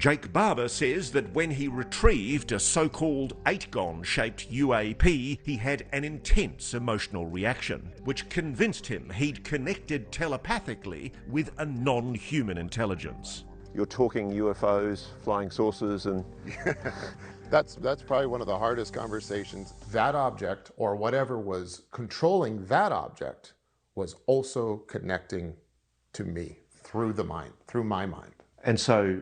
Jake Barber says that when he retrieved a so-called 8-gon-shaped UAP, he had an intense emotional reaction, which convinced him he'd connected telepathically with a non-human intelligence. You're talking UFOs, flying saucers, and That's probably one of the hardest conversations. That object, or whatever was controlling that object, was also connecting to me through the mind, through my mind. And so,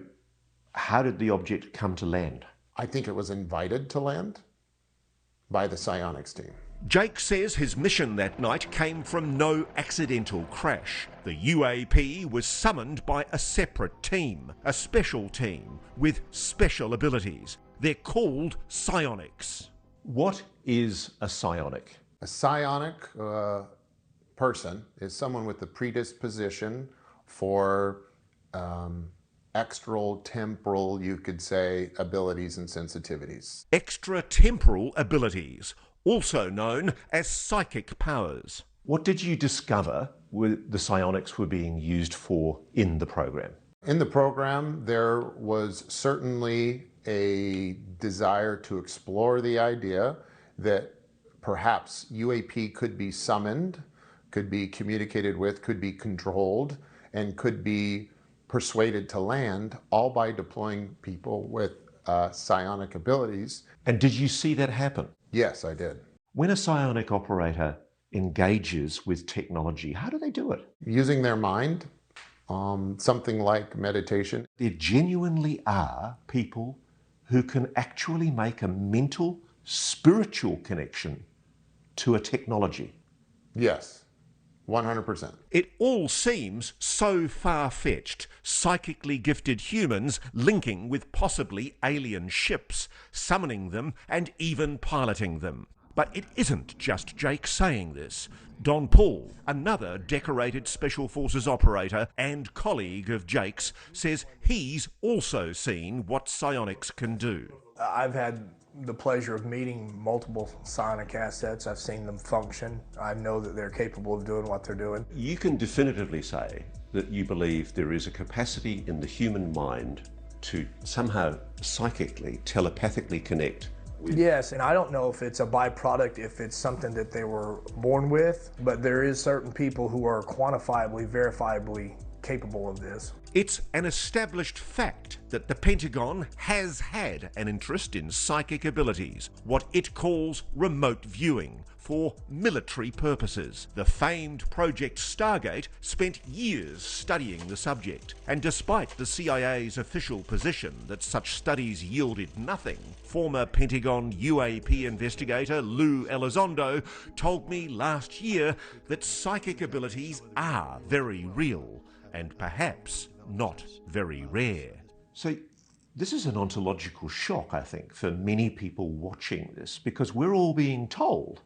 how did the object come to land? I think it was invited to land by the psionics team. Jake says his mission that night came from no accidental crash. The UAP was summoned by a separate team, a special team with special abilities. They're called psionics. What is a psionic? A psionic person is someone with a predisposition for extratemporal, you could say, abilities and sensitivities. Extratemporal abilities, also known as psychic powers. What did you discover the psionics were being used for in the program? In the program, there was certainly a desire to explore the idea that perhaps UAP could be summoned, could be communicated with, could be controlled, and could be persuaded to land, all by deploying people with psionic abilities. And did you see that happen? Yes, I did. When a psionic operator engages with technology, how do they do it? Using their mind, something like meditation. There genuinely are people who can actually make a mental, spiritual connection to a technology. Yes, 100%. It all seems so far-fetched, psychically gifted humans linking with possibly alien ships, summoning them and even piloting them. But it isn't just Jake saying this. Don Paul, another decorated Special Forces operator and colleague of Jake's, says he's also seen what psionics can do. I've had the pleasure of meeting multiple psionic assets. I've seen them function. I know that they're capable of doing what they're doing. You can definitively say that you believe there is a capacity in the human mind to somehow psychically, telepathically connect. Yes, and I don't know if it's a byproduct, if it's something that they were born with, but there is certain people who are quantifiably, verifiably capable of this. It's an established fact that the Pentagon has had an interest in psychic abilities, what it calls remote viewing, for military purposes. The famed Project Stargate spent years studying the subject, and despite the CIA's official position that such studies yielded nothing, former Pentagon UAP investigator Lou Elizondo told me last year that psychic abilities are very real, and perhaps not very rare. So this is an ontological shock, I think, for many people watching this, because we're all being told,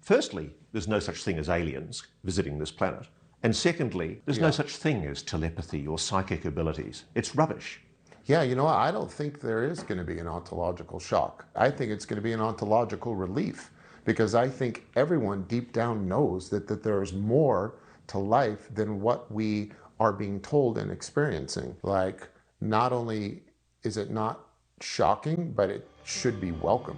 firstly, there's no such thing as aliens visiting this planet, and secondly, there's no such thing as telepathy or psychic abilities. It's rubbish. Yeah, you know what? I don't think there is going to be an ontological shock. I think it's going to be an ontological relief, because I think everyone deep down knows that there's more to life than what we are being told and experiencing. Like, not only is it not shocking, but it should be welcome.